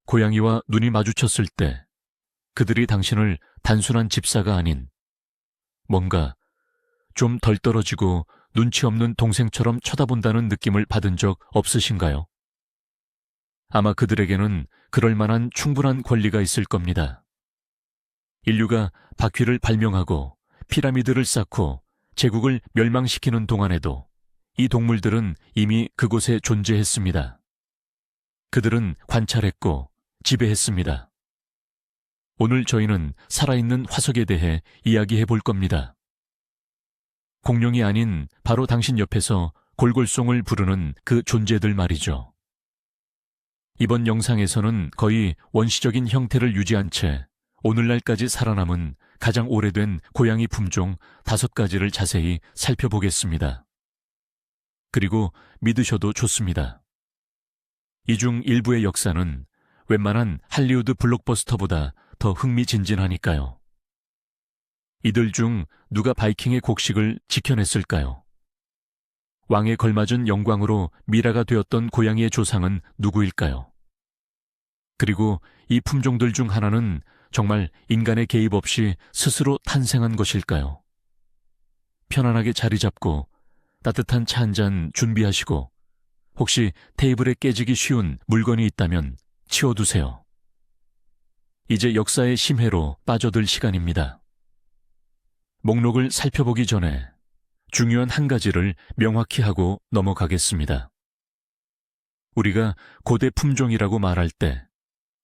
고양이와 눈이 마주쳤을 때 그들이 당신을 단순한 집사가 아닌 뭔가 좀 덜 떨어지고 눈치 없는 동생처럼 쳐다본다는 느낌을 받은 적 없으신가요? 아마 그들에게는 그럴 만한 충분한 권리가 있을 겁니다. 인류가 바퀴를 발명하고 피라미드를 쌓고 제국을 멸망시키는 동안에도 이 동물들은 이미 그곳에 존재했습니다. 그들은 관찰했고 지배했습니다. 오늘 저희는 살아있는 화석에 대해 이야기해 볼 겁니다. 공룡이 아닌 바로 당신 옆에서 골골송을 부르는 그 존재들 말이죠. 이번 영상에서는 거의 원시적인 형태를 유지한 채 오늘날까지 살아남은 가장 오래된 고양이 품종 5가지를 자세히 살펴보겠습니다. 그리고 믿으셔도 좋습니다. 이 중 일부의 역사는 웬만한 할리우드 블록버스터보다 더 흥미진진하니까요. 이들 중 누가 바이킹의 곡식을 지켜냈을까요? 왕에 걸맞은 영광으로 미라가 되었던 고양이의 조상은 누구일까요? 그리고 이 품종들 중 하나는 정말 인간의 개입 없이 스스로 탄생한 것일까요? 편안하게 자리 잡고 따뜻한 차 한 잔 준비하시고 혹시 테이블에 깨지기 쉬운 물건이 있다면 치워두세요. 이제 역사의 심해로 빠져들 시간입니다. 목록을 살펴보기 전에 중요한 한 가지를 명확히 하고 넘어가겠습니다. 우리가 고대 품종이라고 말할 때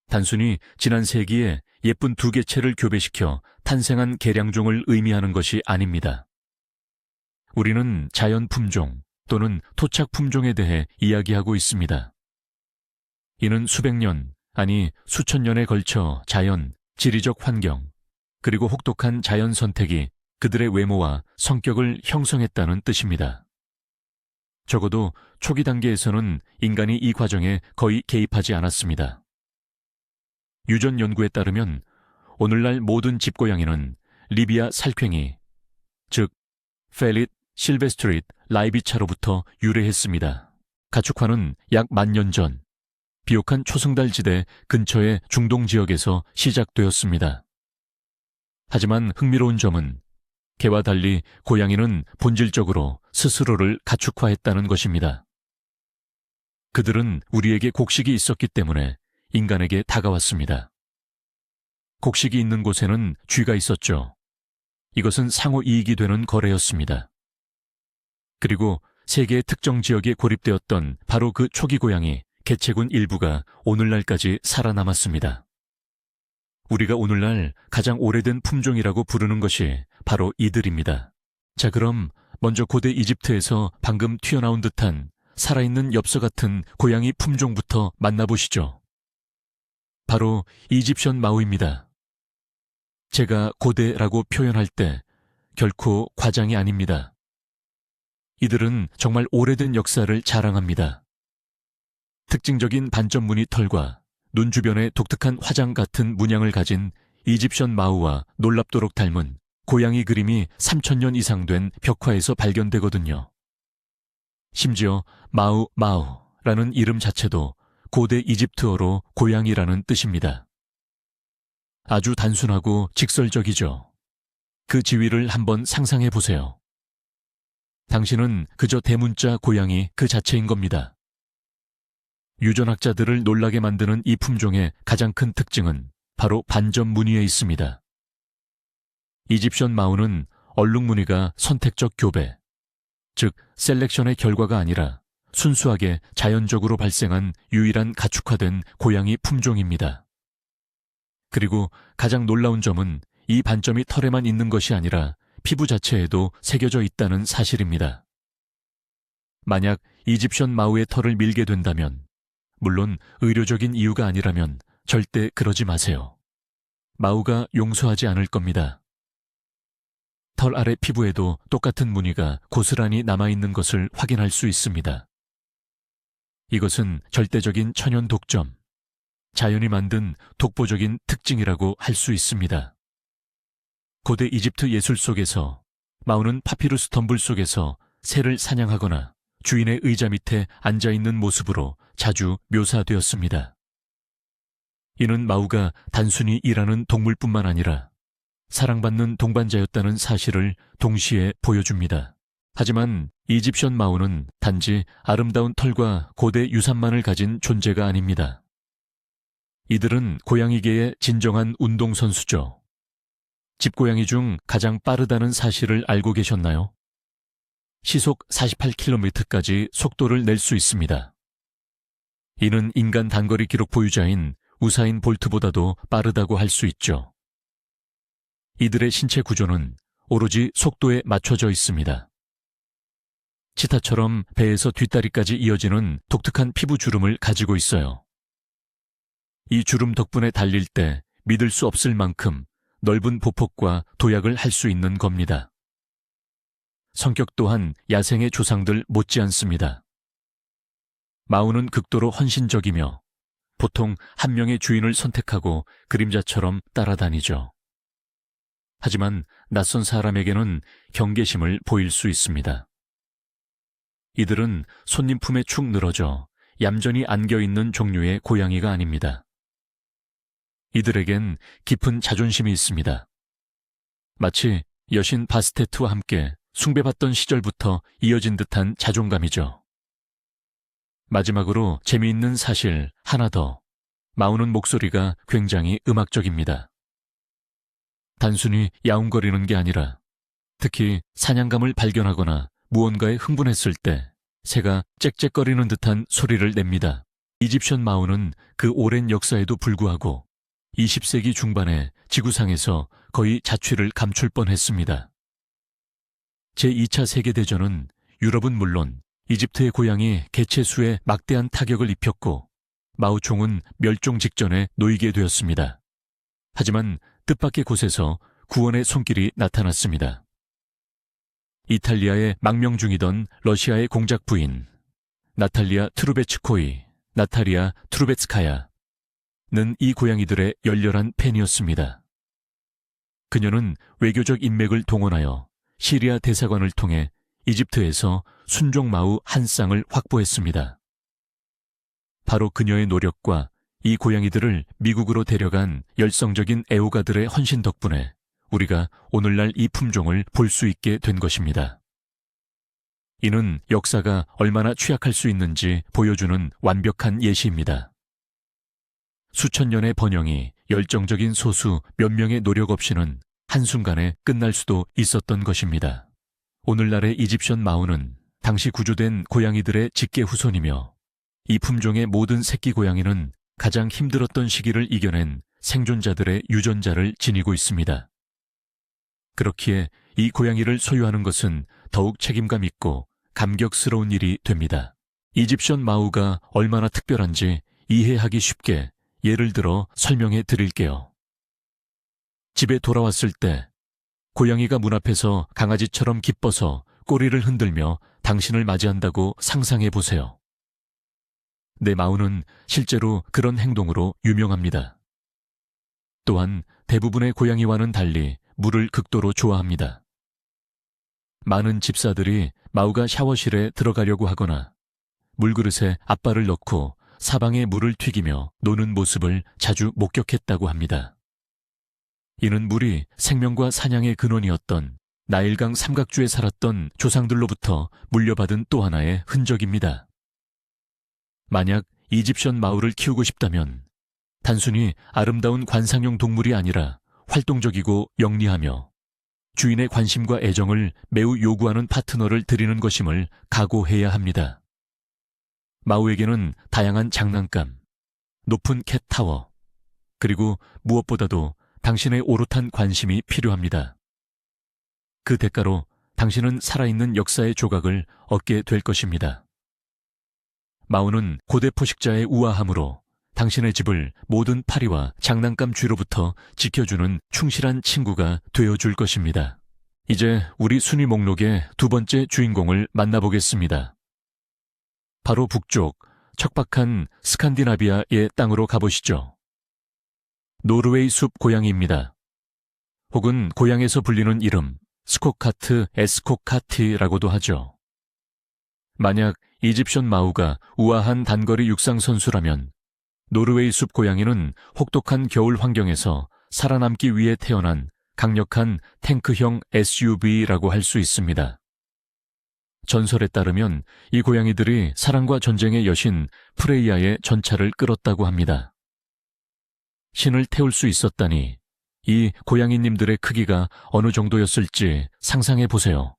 단순히 지난 세기에 예쁜 2개체를 교배시켜 탄생한 개량종을 의미하는 것이 아닙니다. 우리는 자연 품종 또는 토착 품종에 대해 이야기하고 있습니다. 이는 수백 년, 아니 수천 년에 걸쳐 자연, 지리적 환경, 그리고 혹독한 자연 선택이 그들의 외모와 성격을 형성했다는 뜻입니다. 적어도 초기 단계에서는 인간이 이 과정에 거의 개입하지 않았습니다. 유전 연구에 따르면 오늘날 모든 집고양이는 리비아 살쾡이, 즉 펠릿 실베스트릿 라이비차로부터 유래했습니다. 가축화는 약 10,000년 전 비옥한 초승달지대 근처의 중동 지역에서 시작되었습니다. 하지만 흥미로운 점은 개와 달리 고양이는 본질적으로 스스로를 가축화했다는 것입니다. 그들은 우리에게 곡식이 있었기 때문에 인간에게 다가왔습니다. 곡식이 있는 곳에는 쥐가 있었죠. 이것은 상호 이익이 되는 거래였습니다. 그리고 세계의 특정 지역에 고립되었던 바로 그 초기 고양이, 개체군 일부가 오늘날까지 살아남았습니다. 우리가 오늘날 가장 오래된 품종이라고 부르는 것이 바로 이들입니다. 자, 그럼 먼저 고대 이집트에서 방금 튀어나온 듯한 살아있는 엽서 같은 고양이 품종부터 만나보시죠. 바로 이집션 마우입니다. 제가 고대라고 표현할 때 결코 과장이 아닙니다. 이들은 정말 오래된 역사를 자랑합니다. 특징적인 반점 무늬 털과 눈 주변에 독특한 화장 같은 문양을 가진 이집션 마우와 놀랍도록 닮은 고양이 그림이 3,000년 이상 된 벽화에서 발견되거든요. 심지어 마우라는 이름 자체도 고대 이집트어로 고양이라는 뜻입니다. 아주 단순하고 직설적이죠. 그 지위를 한번 상상해 보세요. 당신은 그저 대문자 고양이 그 자체인 겁니다. 유전학자들을 놀라게 만드는 이 품종의 가장 큰 특징은 바로 반점 무늬에 있습니다. 이집션 마우는 얼룩 무늬가 선택적 교배, 즉 셀렉션의 결과가 아니라 순수하게 자연적으로 발생한 유일한 가축화된 고양이 품종입니다. 그리고 가장 놀라운 점은 이 반점이 털에만 있는 것이 아니라 피부 자체에도 새겨져 있다는 사실입니다. 만약 이집션 마우의 털을 밀게 된다면, 물론 의료적인 이유가 아니라면 절대 그러지 마세요. 마우가 용서하지 않을 겁니다. 털 아래 피부에도 똑같은 무늬가 고스란히 남아있는 것을 확인할 수 있습니다. 이것은 절대적인 천연 독점, 자연이 만든 독보적인 특징이라고 할 수 있습니다. 고대 이집트 예술 속에서 마우는 파피루스 덤불 속에서 새를 사냥하거나 주인의 의자 밑에 앉아있는 모습으로 자주 묘사되었습니다. 이는 마우가 단순히 일하는 동물뿐만 아니라 사랑받는 동반자였다는 사실을 동시에 보여줍니다. 하지만 이집션 마우는 단지 아름다운 털과 고대 유산만을 가진 존재가 아닙니다. 이들은 고양이계의 진정한 운동선수죠. 집고양이 중 가장 빠르다는 사실을 알고 계셨나요? 시속 48km까지 속도를 낼 수 있습니다. 이는 인간 단거리 기록 보유자인 우사인 볼트보다도 빠르다고 할 수 있죠. 이들의 신체 구조는 오로지 속도에 맞춰져 있습니다. 치타처럼 배에서 뒷다리까지 이어지는 독특한 피부 주름을 가지고 있어요. 이 주름 덕분에 달릴 때 믿을 수 없을 만큼 넓은 보폭과 도약을 할 수 있는 겁니다. 성격 또한 야생의 조상들 못지않습니다. 마우는 극도로 헌신적이며 보통 한 명의 주인을 선택하고 그림자처럼 따라다니죠. 하지만 낯선 사람에게는 경계심을 보일 수 있습니다. 이들은 손님 품에 축 늘어져 얌전히 안겨있는 종류의 고양이가 아닙니다. 이들에겐 깊은 자존심이 있습니다. 마치 여신 바스테트와 함께 숭배받던 시절부터 이어진 듯한 자존감이죠. 마지막으로 재미있는 사실 하나 더. 마우는 목소리가 굉장히 음악적입니다. 단순히 야웅거리는 게 아니라 특히 사냥감을 발견하거나 무언가에 흥분했을 때 새가 짹짹거리는 듯한 소리를 냅니다. 이집션 마우는 그 오랜 역사에도 불구하고 20세기 중반에 지구상에서 거의 자취를 감출 뻔했습니다. 제2차 세계대전은 유럽은 물론 이집트의 고양이 개체수에 막대한 타격을 입혔고 마우총은 멸종 직전에 놓이게 되었습니다. 하지만 뜻밖의 곳에서 구원의 손길이 나타났습니다. 이탈리아에 망명 중이던 러시아의 공작 부인 나탈리아 트루베츠코이, 나타리아 트루베츠카야는 이 고양이들의 열렬한 팬이었습니다. 그녀는 외교적 인맥을 동원하여 시리아 대사관을 통해 이집트에서 순종 마우 한 쌍을 확보했습니다. 바로 그녀의 노력과 이 고양이들을 미국으로 데려간 열성적인 애호가들의 헌신 덕분에 우리가 오늘날 이 품종을 볼 수 있게 된 것입니다. 이는 역사가 얼마나 취약할 수 있는지 보여주는 완벽한 예시입니다. 수천 년의 번영이 열정적인 소수 몇 명의 노력 없이는 한순간에 끝날 수도 있었던 것입니다. 오늘날의 이집션 마우는 당시 구조된 고양이들의 직계 후손이며 이 품종의 모든 새끼 고양이는 가장 힘들었던 시기를 이겨낸 생존자들의 유전자를 지니고 있습니다. 그렇기에 이 고양이를 소유하는 것은 더욱 책임감 있고 감격스러운 일이 됩니다. 이집션 마우가 얼마나 특별한지 이해하기 쉽게 예를 들어 설명해 드릴게요. 집에 돌아왔을 때 고양이가 문 앞에서 강아지처럼 기뻐서 꼬리를 흔들며 당신을 맞이한다고 상상해 보세요. 내 마우는 실제로 그런 행동으로 유명합니다. 또한 대부분의 고양이와는 달리 물을 극도로 좋아합니다. 많은 집사들이 마우가 샤워실에 들어가려고 하거나 물그릇에 앞발을 넣고 사방에 물을 튀기며 노는 모습을 자주 목격했다고 합니다. 이는 물이 생명과 사냥의 근원이었던 나일강 삼각주에 살았던 조상들로부터 물려받은 또 하나의 흔적입니다. 만약 이집션 마우를 키우고 싶다면 단순히 아름다운 관상용 동물이 아니라 활동적이고 영리하며 주인의 관심과 애정을 매우 요구하는 파트너를 드리는 것임을 각오해야 합니다. 마우에게는 다양한 장난감, 높은 캣타워, 그리고 무엇보다도 당신의 오롯한 관심이 필요합니다. 그 대가로 당신은 살아있는 역사의 조각을 얻게 될 것입니다. 마우는 고대 포식자의 우아함으로 당신의 집을 모든 파리와 장난감 쥐로부터 지켜주는 충실한 친구가 되어줄 것입니다. 이제 우리 순위 목록의 두 번째 주인공을 만나보겠습니다. 바로 북쪽 척박한 스칸디나비아의 땅으로 가보시죠. 노르웨이 숲 고양이입니다. 혹은 고향에서 불리는 이름 스코카트 에스코카티라고도 하죠. 만약 이집션 마우가 우아한 단거리 육상 선수라면 노르웨이 숲 고양이는 혹독한 겨울 환경에서 살아남기 위해 태어난 강력한 탱크형 SUV라고 할 수 있습니다. 전설에 따르면 이 고양이들이 사랑과 전쟁의 여신 프레이야의 전차를 끌었다고 합니다. 신을 태울 수 있었다니 이 고양이님들의 크기가 어느 정도였을지 상상해 보세요.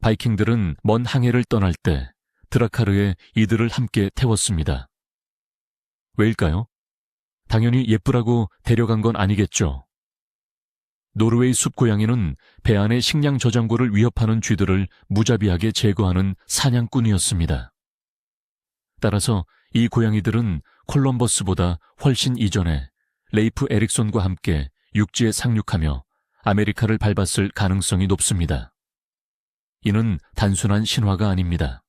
바이킹들은 먼 항해를 떠날 때 드라카르에 이들을 함께 태웠습니다. 왜일까요? 당연히 예쁘라고 데려간 건 아니겠죠. 노르웨이 숲 고양이는 배 안의 식량 저장고를 위협하는 쥐들을 무자비하게 제거하는 사냥꾼이었습니다. 따라서 이 고양이들은 콜럼버스보다 훨씬 이전에 레이프 에릭손과 함께 육지에 상륙하며 아메리카를 밟았을 가능성이 높습니다. 이는 단순한 신화가 아닙니다.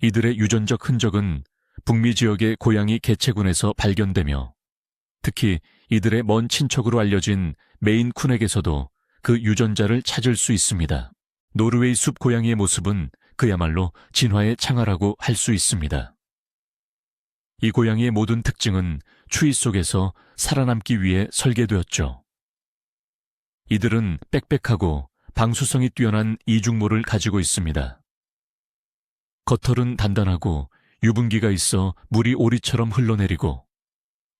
이들의 유전적 흔적은 북미 지역의 고양이 개체군에서 발견되며 특히 이들의 먼 친척으로 알려진 메인쿤에게서도 그 유전자를 찾을 수 있습니다. 노르웨이 숲 고양이의 모습은 그야말로 진화의 창화라고 할 수 있습니다. 이 고양이의 모든 특징은 추위 속에서 살아남기 위해 설계되었죠. 이들은 빽빽하고 방수성이 뛰어난 이중모를 가지고 있습니다. 겉털은 단단하고 유분기가 있어 물이 오리처럼 흘러내리고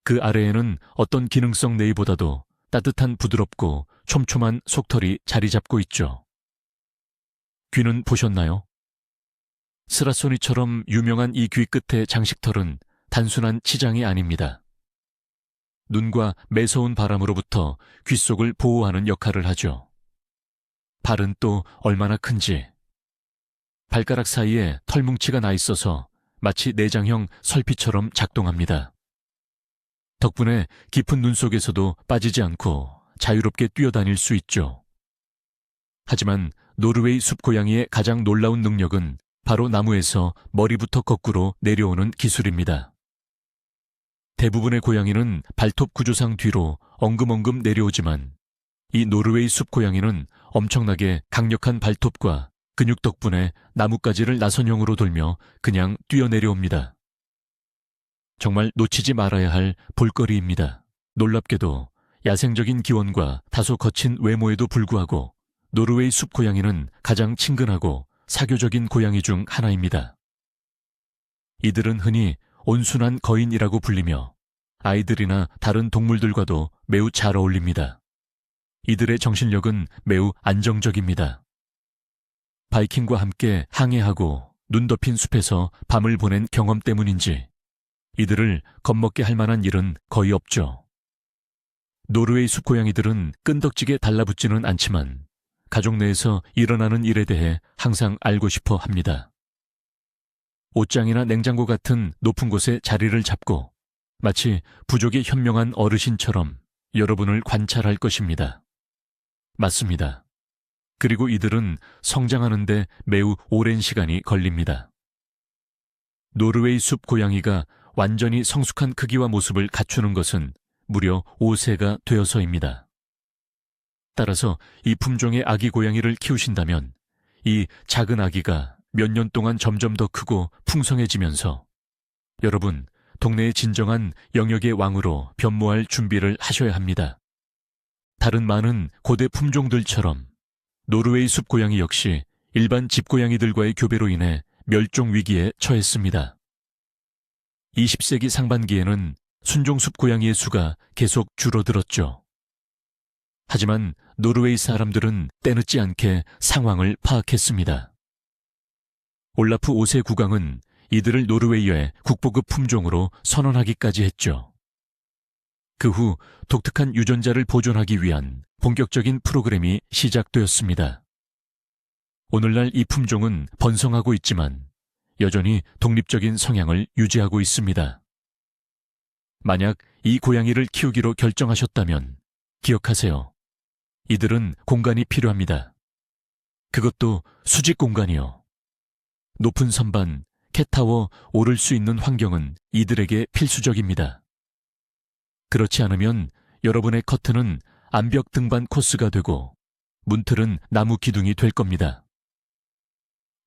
그 아래에는 어떤 기능성 네이보다도 따뜻한 부드럽고 촘촘한 속털이 자리 잡고 있죠. 귀는 보셨나요? 스라소니처럼 유명한 이 귀 끝의 장식털은 단순한 치장이 아닙니다. 눈과 매서운 바람으로부터 귀 속을 보호하는 역할을 하죠. 발은 또 얼마나 큰지. 발가락 사이에 털뭉치가 나 있어서 마치 내장형 설피처럼 작동합니다. 덕분에 깊은 눈 속에서도 빠지지 않고 자유롭게 뛰어다닐 수 있죠. 하지만 노르웨이 숲 고양이의 가장 놀라운 능력은 바로 나무에서 머리부터 거꾸로 내려오는 기술입니다. 대부분의 고양이는 발톱 구조상 뒤로 엉금엉금 내려오지만 이 노르웨이 숲 고양이는 엄청나게 강력한 발톱과 근육 덕분에 나뭇가지를 나선형으로 돌며 그냥 뛰어내려옵니다. 정말 놓치지 말아야 할 볼거리입니다. 놀랍게도 야생적인 기원과 다소 거친 외모에도 불구하고 노르웨이 숲 고양이는 가장 친근하고 사교적인 고양이 중 하나입니다. 이들은 흔히 온순한 거인이라고 불리며 아이들이나 다른 동물들과도 매우 잘 어울립니다. 이들의 정신력은 매우 안정적입니다. 바이킹과 함께 항해하고 눈 덮인 숲에서 밤을 보낸 경험 때문인지 이들을 겁먹게 할 만한 일은 거의 없죠. 노르웨이 숲 고양이들은 끈덕지게 달라붙지는 않지만 가족 내에서 일어나는 일에 대해 항상 알고 싶어 합니다. 옷장이나 냉장고 같은 높은 곳에 자리를 잡고 마치 부족이 현명한 어르신처럼 여러분을 관찰할 것입니다. 맞습니다. 그리고 이들은 성장하는데 매우 오랜 시간이 걸립니다. 노르웨이 숲 고양이가 완전히 성숙한 크기와 모습을 갖추는 것은 무려 5세가 되어서입니다. 따라서 이 품종의 아기 고양이를 키우신다면 이 작은 아기가 몇 년 동안 점점 더 크고 풍성해지면서 여러분, 동네의 진정한 영역의 왕으로 변모할 준비를 하셔야 합니다. 다른 많은 고대 품종들처럼 노르웨이 숲 고양이 역시 일반 집고양이들과의 교배로 인해 멸종 위기에 처했습니다. 20세기 상반기에는 순종숲 고양이의 수가 계속 줄어들었죠. 하지만 노르웨이 사람들은 때늦지 않게 상황을 파악했습니다. 올라프 5세 국왕은 이들을 노르웨이의 국보급 품종으로 선언하기까지 했죠. 그 후 독특한 유전자를 보존하기 위한 본격적인 프로그램이 시작되었습니다. 오늘날 이 품종은 번성하고 있지만 여전히 독립적인 성향을 유지하고 있습니다. 만약 이 고양이를 키우기로 결정하셨다면 기억하세요. 이들은 공간이 필요합니다. 그것도 수직 공간이요. 높은 선반, 캣타워 오를 수 있는 환경은 이들에게 필수적입니다. 그렇지 않으면 여러분의 커튼은 암벽 등반 코스가 되고 문틀은 나무 기둥이 될 겁니다.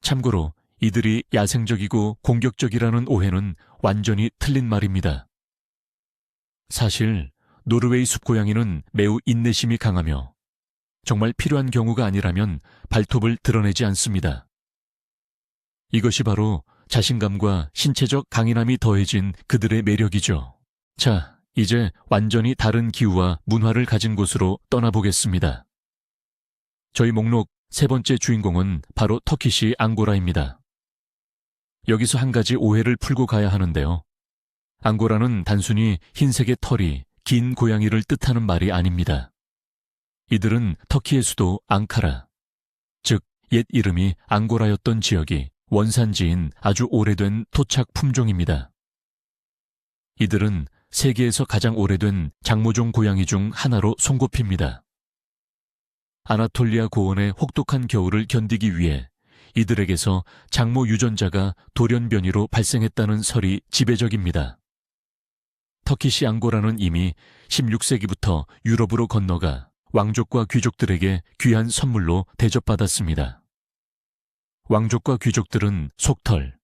참고로 이들이 야생적이고 공격적이라는 오해는 완전히 틀린 말입니다. 사실 노르웨이 숲고양이는 매우 인내심이 강하며 정말 필요한 경우가 아니라면 발톱을 드러내지 않습니다. 이것이 바로 자신감과 신체적 강인함이 더해진 그들의 매력이죠. 자, 이제 완전히 다른 기후와 문화를 가진 곳으로 떠나보겠습니다. 저희 목록 세 번째 주인공은 바로 터키시 앙고라입니다. 여기서 한 가지 오해를 풀고 가야 하는데요. 앙고라는 단순히 흰색의 털이 긴 고양이를 뜻하는 말이 아닙니다. 이들은 터키의 수도 앙카라, 즉 옛 이름이 앙고라였던 지역이 원산지인 아주 오래된 토착 품종입니다. 이들은 세계에서 가장 오래된 장모종 고양이 중 하나로 손꼽힙니다. 아나톨리아 고원의 혹독한 겨울을 견디기 위해 이들에게서 장모 유전자가 돌연변이로 발생했다는 설이 지배적입니다. 터키시 앙고라는 이미 16세기부터 유럽으로 건너가 왕족과 귀족들에게 귀한 선물로 대접받았습니다. 왕족과 귀족들은 속털,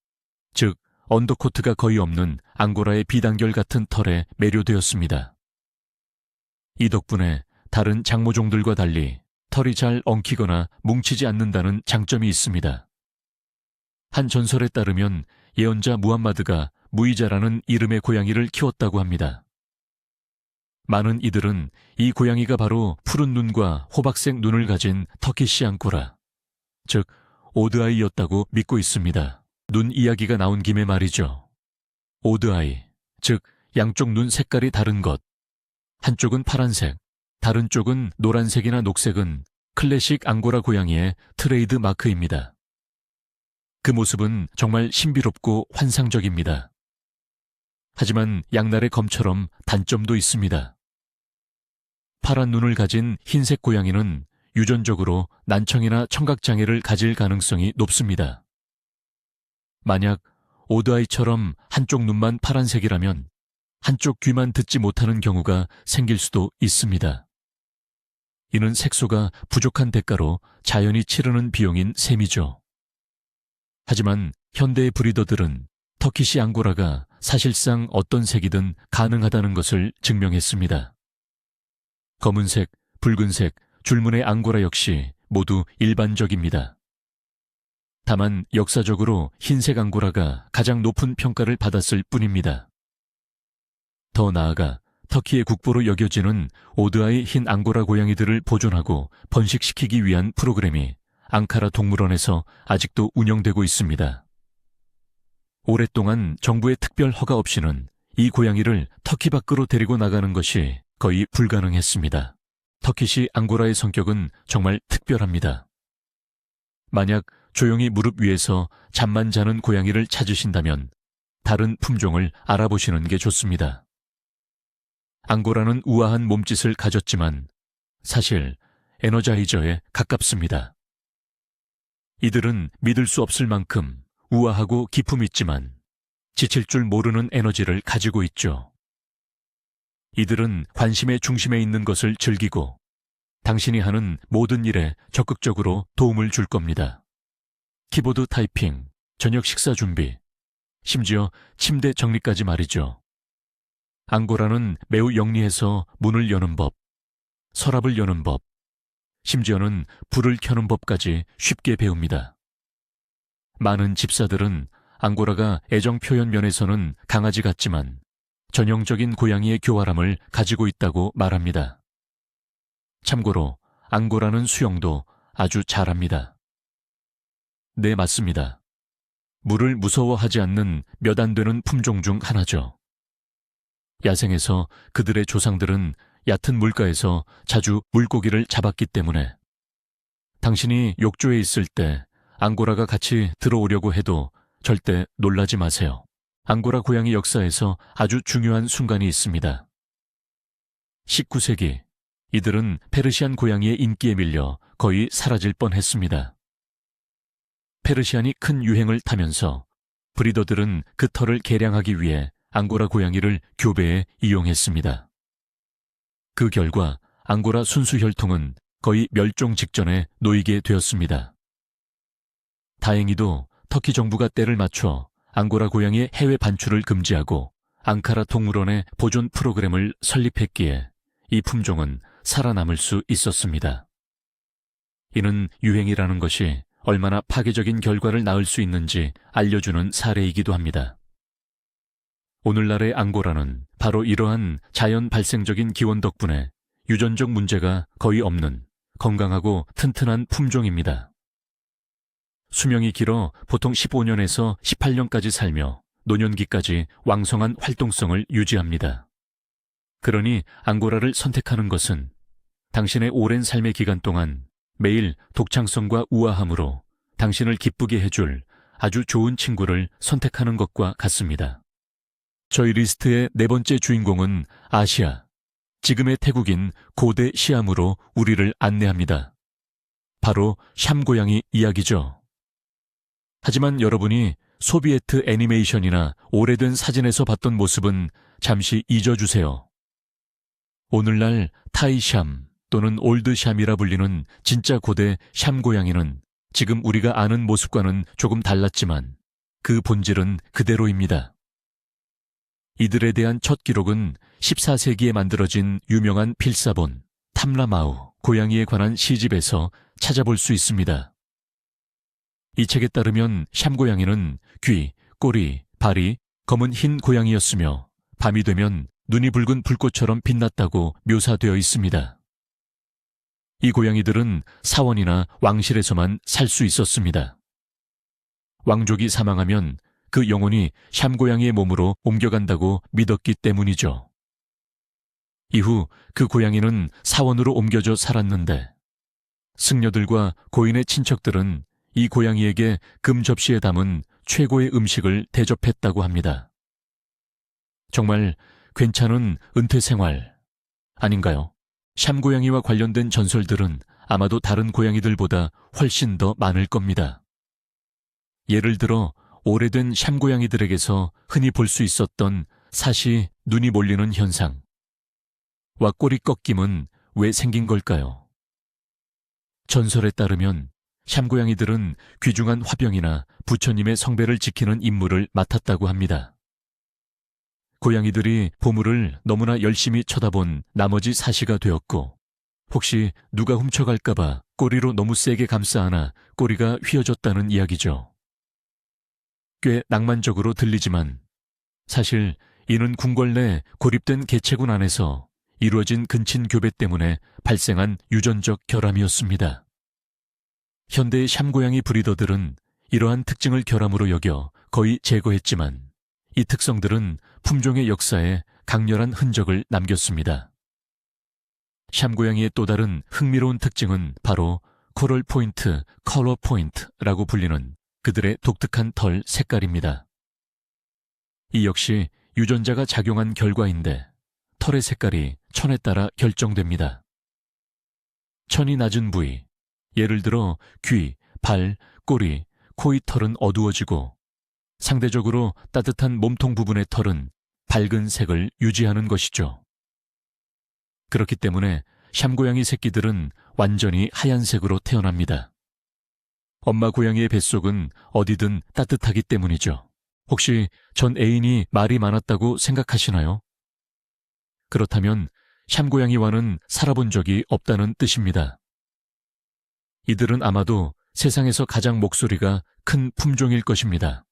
즉 언더코트가 거의 없는 앙고라의 비단결 같은 털에 매료되었습니다. 이 덕분에 다른 장모종들과 달리 털이 잘 엉키거나 뭉치지 않는다는 장점이 있습니다. 한 전설에 따르면 예언자 무함마드가 무이자라는 이름의 고양이를 키웠다고 합니다. 많은 이들은 이 고양이가 바로 푸른 눈과 호박색 눈을 가진 터키시 앙고라, 즉 오드아이였다고 믿고 있습니다. 눈 이야기가 나온 김에 말이죠. 오드아이, 즉 양쪽 눈 색깔이 다른 것. 한쪽은 파란색, 다른 쪽은 노란색이나 녹색은 클래식 앙고라 고양이의 트레이드 마크입니다. 그 모습은 정말 신비롭고 환상적입니다. 하지만 양날의 검처럼 단점도 있습니다. 파란 눈을 가진 흰색 고양이는 유전적으로 난청이나 청각장애를 가질 가능성이 높습니다. 만약 오드아이처럼 한쪽 눈만 파란색이라면 한쪽 귀만 듣지 못하는 경우가 생길 수도 있습니다. 이는 색소가 부족한 대가로 자연이 치르는 비용인 셈이죠. 하지만 현대의 브리더들은 터키시 앙고라가 사실상 어떤 색이든 가능하다는 것을 증명했습니다. 검은색, 붉은색, 줄무늬 앙고라 역시 모두 일반적입니다. 다만 역사적으로 흰색 앙고라가 가장 높은 평가를 받았을 뿐입니다. 더 나아가 터키의 국보로 여겨지는 오드아이 흰 앙고라 고양이들을 보존하고 번식시키기 위한 프로그램이 앙카라 동물원에서 아직도 운영되고 있습니다. 오랫동안 정부의 특별 허가 없이는 이 고양이를 터키 밖으로 데리고 나가는 것이 거의 불가능했습니다. 터키시 앙고라의 성격은 정말 특별합니다. 만약 조용히 무릎 위에서 잠만 자는 고양이를 찾으신다면 다른 품종을 알아보시는 게 좋습니다. 앙고라는 우아한 몸짓을 가졌지만 사실 에너자이저에 가깝습니다. 이들은 믿을 수 없을 만큼 우아하고 기품 있지만 지칠 줄 모르는 에너지를 가지고 있죠. 이들은 관심의 중심에 있는 것을 즐기고 당신이 하는 모든 일에 적극적으로 도움을 줄 겁니다. 키보드 타이핑, 저녁 식사 준비, 심지어 침대 정리까지 말이죠. 앙고라는 매우 영리해서 문을 여는 법, 서랍을 여는 법, 심지어는 불을 켜는 법까지 쉽게 배웁니다. 많은 집사들은 앙고라가 애정 표현 면에서는 강아지 같지만 전형적인 고양이의 교활함을 가지고 있다고 말합니다. 참고로 앙고라는 수영도 아주 잘합니다. 네, 맞습니다. 물을 무서워하지 않는 몇 안 되는 품종 중 하나죠. 야생에서 그들의 조상들은 얕은 물가에서 자주 물고기를 잡았기 때문에 당신이 욕조에 있을 때 앙고라가 같이 들어오려고 해도 절대 놀라지 마세요. 앙고라 고양이 역사에서 아주 중요한 순간이 있습니다. 19세기, 이들은 페르시안 고양이의 인기에 밀려 거의 사라질 뻔했습니다. 페르시안이 큰 유행을 타면서 브리더들은 그 털을 개량하기 위해 앙고라 고양이를 교배에 이용했습니다. 그 결과 앙고라 순수 혈통은 거의 멸종 직전에 놓이게 되었습니다. 다행히도 터키 정부가 때를 맞춰 앙고라 고양이의 해외 반출을 금지하고 앙카라 동물원에 보존 프로그램을 설립했기에 이 품종은 살아남을 수 있었습니다. 이는 유행이라는 것이 얼마나 파괴적인 결과를 낳을 수 있는지 알려주는 사례이기도 합니다. 오늘날의 앙고라는 바로 이러한 자연 발생적인 기원 덕분에 유전적 문제가 거의 없는 건강하고 튼튼한 품종입니다. 수명이 길어 보통 15년에서 18년까지 살며 노년기까지 왕성한 활동성을 유지합니다. 그러니 앙고라를 선택하는 것은 당신의 오랜 삶의 기간 동안 매일 독창성과 우아함으로 당신을 기쁘게 해줄 아주 좋은 친구를 선택하는 것과 같습니다. 저희 리스트의 네 번째 주인공은 아시아, 지금의 태국인 고대 시암으로 우리를 안내합니다. 바로 샴고양이 이야기죠. 하지만 여러분이 소비에트 애니메이션이나 오래된 사진에서 봤던 모습은 잠시 잊어주세요. 오늘날 타이샴 또는 올드샴이라 불리는 진짜 고대 샴고양이는 지금 우리가 아는 모습과는 조금 달랐지만 그 본질은 그대로입니다. 이들에 대한 첫 기록은 14세기에 만들어진 유명한 필사본 탐라마우 고양이에 관한 시집에서 찾아볼 수 있습니다. 이 책에 따르면 샴고양이는 귀, 꼬리, 발이 검은 흰 고양이였으며 밤이 되면 눈이 붉은 불꽃처럼 빛났다고 묘사되어 있습니다. 이 고양이들은 사원이나 왕실에서만 살 수 있었습니다. 왕족이 사망하면 그 영혼이 샴고양이의 몸으로 옮겨간다고 믿었기 때문이죠. 이후 그 고양이는 사원으로 옮겨져 살았는데 승려들과 고인의 친척들은 이 고양이에게 금 접시에 담은 최고의 음식을 대접했다고 합니다. 정말 괜찮은 은퇴 생활 아닌가요? 샴고양이와 관련된 전설들은 아마도 다른 고양이들보다 훨씬 더 많을 겁니다. 예를 들어 오래된 샴고양이들에게서 흔히 볼 수 있었던 사시 눈이 몰리는 현상. 와 꼬리 꺾임은 왜 생긴 걸까요? 전설에 따르면 샴고양이들은 귀중한 화병이나 부처님의 성배를 지키는 임무를 맡았다고 합니다. 고양이들이 보물을 너무나 열심히 쳐다본 나머지 사시가 되었고 혹시 누가 훔쳐갈까봐 꼬리로 너무 세게 감싸 안아 꼬리가 휘어졌다는 이야기죠. 꽤 낭만적으로 들리지만 사실 이는 궁궐 내 고립된 개체군 안에서 이루어진 근친 교배 때문에 발생한 유전적 결함이었습니다. 현대의 샴고양이 브리더들은 이러한 특징을 결함으로 여겨 거의 제거했지만 이 특성들은 품종의 역사에 강렬한 흔적을 남겼습니다. 샴고양이의 또 다른 흥미로운 특징은 바로 코럴 포인트, 컬러 포인트라고 불리는 그들의 독특한 털 색깔입니다. 이 역시 유전자가 작용한 결과인데 털의 색깔이 천에 따라 결정됩니다. 천이 낮은 부위, 예를 들어 귀, 발, 꼬리, 코의 털은 어두워지고 상대적으로 따뜻한 몸통 부분의 털은 밝은 색을 유지하는 것이죠. 그렇기 때문에 샴고양이 새끼들은 완전히 하얀색으로 태어납니다. 엄마 고양이의 뱃속은 어디든 따뜻하기 때문이죠. 혹시 전 애인이 말이 많았다고 생각하시나요? 그렇다면 샴고양이와는 살아본 적이 없다는 뜻입니다. 이들은 아마도 세상에서 가장 목소리가 큰 품종일 것입니다.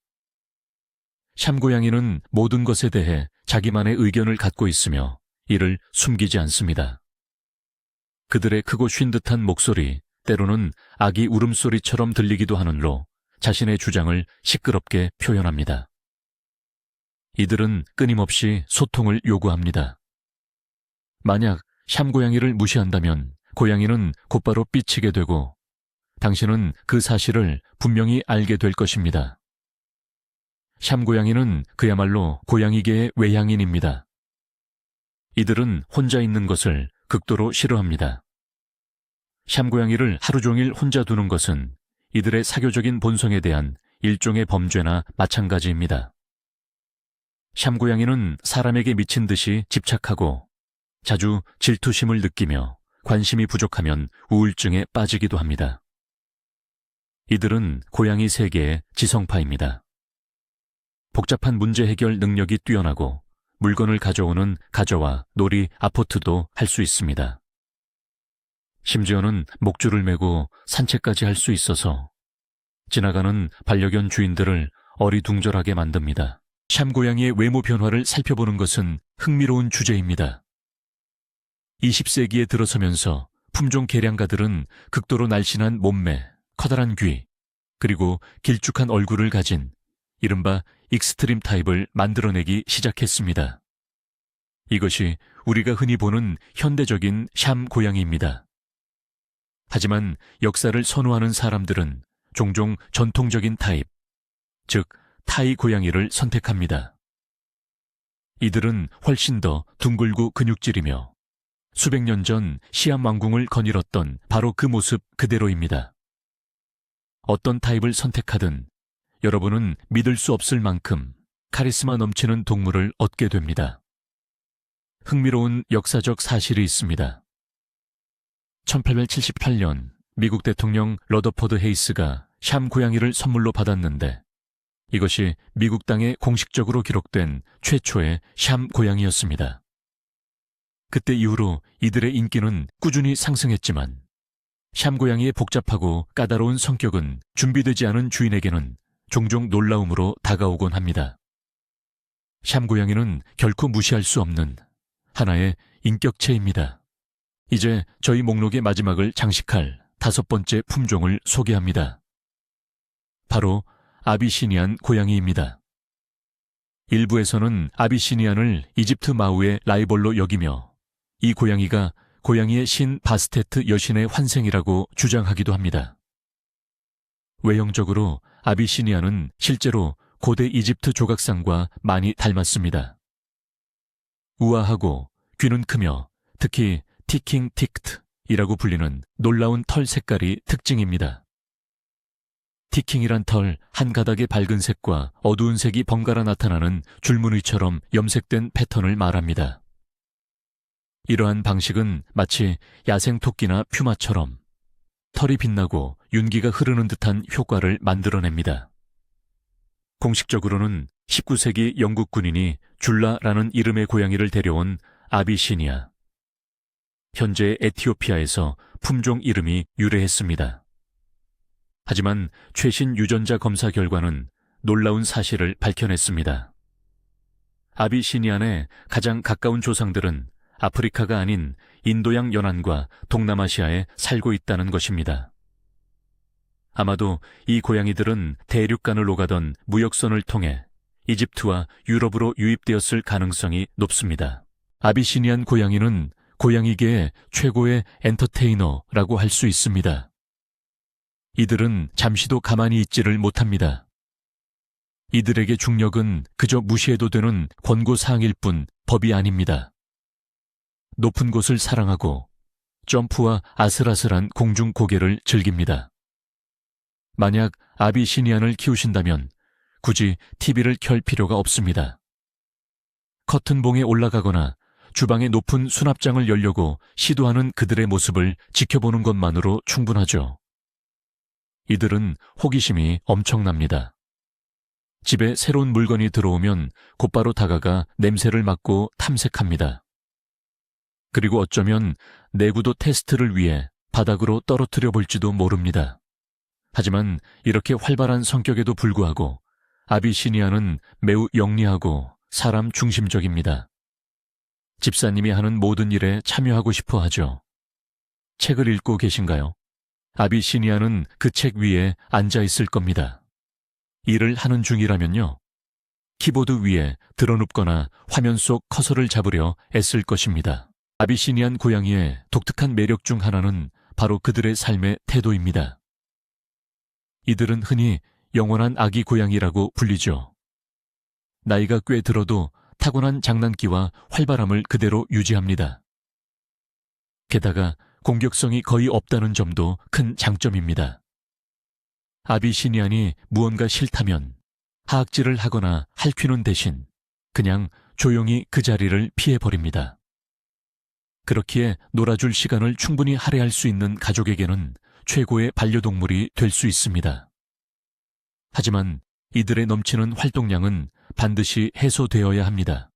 샴고양이는 모든 것에 대해 자기만의 의견을 갖고 있으며 이를 숨기지 않습니다. 그들의 크고 쉰 듯한 목소리, 때로는 아기 울음소리처럼 들리기도 하는로 자신의 주장을 시끄럽게 표현합니다. 이들은 끊임없이 소통을 요구합니다. 만약 샴고양이를 무시한다면 고양이는 곧바로 삐치게 되고 당신은 그 사실을 분명히 알게 될 것입니다. 샴고양이는 그야말로 고양이계의 외향인입니다. 이들은 혼자 있는 것을 극도로 싫어합니다. 샴고양이를 하루 종일 혼자 두는 것은 이들의 사교적인 본성에 대한 일종의 범죄나 마찬가지입니다. 샴고양이는 사람에게 미친 듯이 집착하고 자주 질투심을 느끼며 관심이 부족하면 우울증에 빠지기도 합니다. 이들은 고양이 세계의 지성파입니다. 복잡한 문제 해결 능력이 뛰어나고 물건을 가져오는 가져와 놀이 아포트도 할 수 있습니다. 심지어는 목줄을 메고 산책까지 할 수 있어서 지나가는 반려견 주인들을 어리둥절하게 만듭니다. 샴고양이의 외모 변화를 살펴보는 것은 흥미로운 주제입니다. 20세기에 들어서면서 품종 개량가들은 극도로 날씬한 몸매, 커다란 귀, 그리고 길쭉한 얼굴을 가진 이른바 익스트림 타입을 만들어내기 시작했습니다. 이것이 우리가 흔히 보는 현대적인 샴 고양이입니다. 하지만 역사를 선호하는 사람들은 종종 전통적인 타입, 즉 타이 고양이를 선택합니다. 이들은 훨씬 더 둥글고 근육질이며 수백 년 전 시암 왕궁을 거닐었던 바로 그 모습 그대로입니다. 어떤 타입을 선택하든 여러분은 믿을 수 없을 만큼 카리스마 넘치는 동물을 얻게 됩니다. 흥미로운 역사적 사실이 있습니다. 1878년 미국 대통령 러더퍼드 헤이스가 샴 고양이를 선물로 받았는데 이것이 미국 땅에 공식적으로 기록된 최초의 샴 고양이였습니다. 그때 이후로 이들의 인기는 꾸준히 상승했지만 샴 고양이의 복잡하고 까다로운 성격은 준비되지 않은 주인에게는 종종 놀라움으로 다가오곤 합니다. 샴 고양이는 결코 무시할 수 없는 하나의 인격체입니다. 이제 저희 목록의 마지막을 장식할 5번째 품종을 소개합니다. 바로 아비시니안 고양이입니다. 일부에서는 아비시니안을 이집트 마우의 라이벌로 여기며 이 고양이가 고양이의 신 바스테트 여신의 환생이라고 주장하기도 합니다. 외형적으로 아비시니안은 실제로 고대 이집트 조각상과 많이 닮았습니다. 우아하고 귀는 크며 특히 티킹 틱트이라고 불리는 놀라운 털 색깔이 특징입니다. 티킹이란 털 한 가닥의 밝은 색과 어두운 색이 번갈아 나타나는 줄무늬처럼 염색된 패턴을 말합니다. 이러한 방식은 마치 야생 토끼나 퓨마처럼 털이 빛나고 윤기가 흐르는 듯한 효과를 만들어냅니다. 공식적으로는 19세기 영국 군인이 줄라라는 이름의 고양이를 데려온 아비시니아. 현재 에티오피아에서 품종 이름이 유래했습니다. 하지만 최신 유전자 검사 결과는 놀라운 사실을 밝혀냈습니다. 아비시니안의 가장 가까운 조상들은 아프리카가 아닌 인도양 연안과 동남아시아에 살고 있다는 것입니다. 아마도 이 고양이들은 대륙간을 오가던 무역선을 통해 이집트와 유럽으로 유입되었을 가능성이 높습니다. 아비시니안 고양이는 고양이계의 최고의 엔터테이너라고 할 수 있습니다. 이들은 잠시도 가만히 있지를 못합니다. 이들에게 중력은 그저 무시해도 되는 권고사항일 뿐 법이 아닙니다. 높은 곳을 사랑하고 점프와 아슬아슬한 공중 고개를 즐깁니다. 만약 아비시니안을 키우신다면 굳이 TV를 켤 필요가 없습니다. 커튼봉에 올라가거나 주방의 높은 수납장을 열려고 시도하는 그들의 모습을 지켜보는 것만으로 충분하죠. 이들은 호기심이 엄청납니다. 집에 새로운 물건이 들어오면 곧바로 다가가 냄새를 맡고 탐색합니다. 그리고 어쩌면 내구도 테스트를 위해 바닥으로 떨어뜨려 볼지도 모릅니다. 하지만 이렇게 활발한 성격에도 불구하고 아비시니아는 매우 영리하고 사람 중심적입니다. 집사님이 하는 모든 일에 참여하고 싶어 하죠. 책을 읽고 계신가요? 아비시니아는 그 책 위에 앉아 있을 겁니다. 일을 하는 중이라면요. 키보드 위에 드러눕거나 화면 속 커서를 잡으려 애쓸 것입니다. 아비시니안 고양이의 독특한 매력 중 하나는 바로 그들의 삶의 태도입니다. 이들은 흔히 영원한 아기 고양이라고 불리죠. 나이가 꽤 들어도 타고난 장난기와 활발함을 그대로 유지합니다. 게다가 공격성이 거의 없다는 점도 큰 장점입니다. 아비시니안이 무언가 싫다면 하악질을 하거나 핥히는 대신 그냥 조용히 그 자리를 피해버립니다. 그렇기에 놀아줄 시간을 충분히 할애할 수 있는 가족에게는 최고의 반려동물이 될 수 있습니다. 하지만 이들의 넘치는 활동량은 반드시 해소되어야 합니다.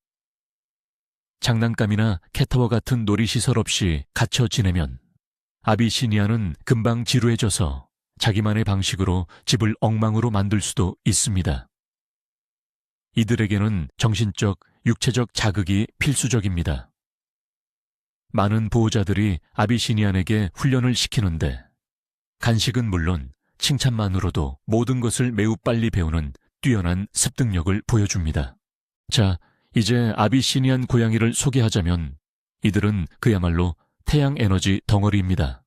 장난감이나 캣타워 같은 놀이시설 없이 갇혀 지내면 아비시니아는 금방 지루해져서 자기만의 방식으로 집을 엉망으로 만들 수도 있습니다. 이들에게는 정신적, 육체적 자극이 필수적입니다. 많은 보호자들이 아비시니안에게 훈련을 시키는데 간식은 물론 칭찬만으로도 모든 것을 매우 빨리 배우는 뛰어난 습득력을 보여줍니다. 자, 이제 아비시니안 고양이를 소개하자면 이들은 그야말로 태양 에너지 덩어리입니다.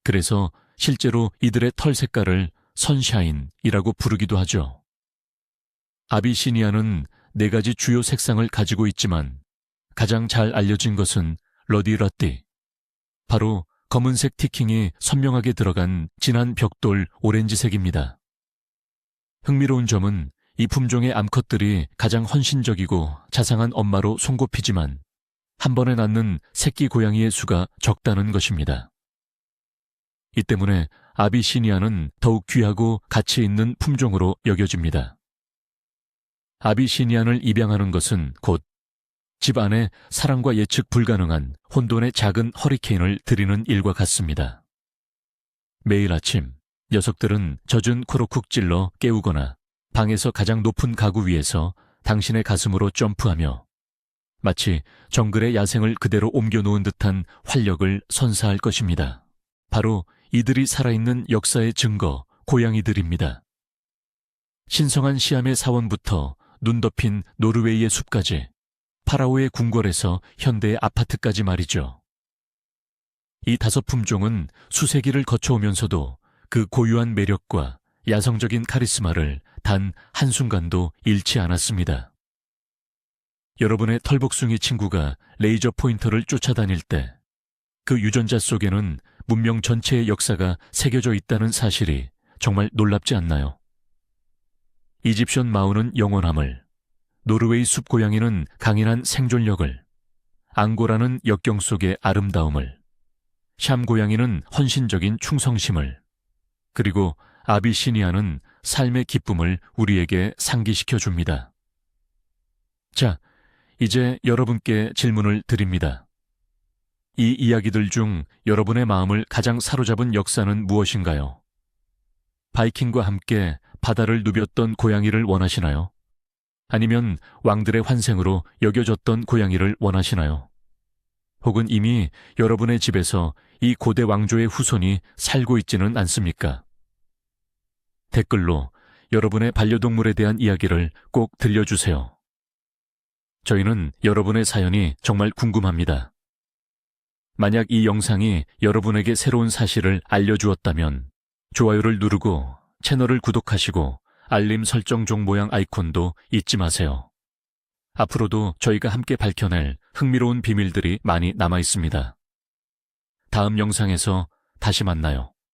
그래서 실제로 이들의 털 색깔을 선샤인이라고 부르기도 하죠. 아비시니안은 4가지 주요 색상을 가지고 있지만 가장 잘 알려진 것은 러디라띠, 바로 검은색 티킹이 선명하게 들어간 진한 벽돌 오렌지색입니다. 흥미로운 점은 이 품종의 암컷들이 가장 헌신적이고 자상한 엄마로 손꼽히지만 한 번에 낳는 새끼 고양이의 수가 적다는 것입니다. 이 때문에 아비시니아는 더욱 귀하고 가치 있는 품종으로 여겨집니다. 아비시니안을 입양하는 것은 곧 집 안에 사랑과 예측 불가능한 혼돈의 작은 허리케인을 들이는 일과 같습니다. 매일 아침 녀석들은 젖은 코로 쿡 찔러 깨우거나 방에서 가장 높은 가구 위에서 당신의 가슴으로 점프하며 마치 정글의 야생을 그대로 옮겨놓은 듯한 활력을 선사할 것입니다. 바로 이들이 살아있는 역사의 증거, 고양이들입니다. 신성한 시암의 사원부터 눈 덮인 노르웨이의 숲까지, 파라오의 궁궐에서 현대의 아파트까지 말이죠. 이 5 품종은 수세기를 거쳐오면서도 그 고유한 매력과 야성적인 카리스마를 단 한순간도 잃지 않았습니다. 여러분의 털복숭이 친구가 레이저 포인터를 쫓아다닐 때 그 유전자 속에는 문명 전체의 역사가 새겨져 있다는 사실이 정말 놀랍지 않나요? 이집션 마우는 영원함을, 노르웨이 숲고양이는 강인한 생존력을, 앙고라는 역경 속의 아름다움을, 샴 고양이는 헌신적인 충성심을, 그리고 아비시니아는 삶의 기쁨을 우리에게 상기시켜 줍니다. 자, 이제 여러분께 질문을 드립니다. 이 이야기들 중 여러분의 마음을 가장 사로잡은 역사는 무엇인가요? 바이킹과 함께 바다를 누볐던 고양이를 원하시나요? 아니면 왕들의 환생으로 여겨졌던 고양이를 원하시나요? 혹은 이미 여러분의 집에서 이 고대 왕조의 후손이 살고 있지는 않습니까? 댓글로 여러분의 반려동물에 대한 이야기를 꼭 들려주세요. 저희는 여러분의 사연이 정말 궁금합니다. 만약 이 영상이 여러분에게 새로운 사실을 알려주었다면 좋아요를 누르고 채널을 구독하시고 알림 설정 종 모양 아이콘도 잊지 마세요. 앞으로도 저희가 함께 밝혀낼 흥미로운 비밀들이 많이 남아 있습니다. 다음 영상에서 다시 만나요.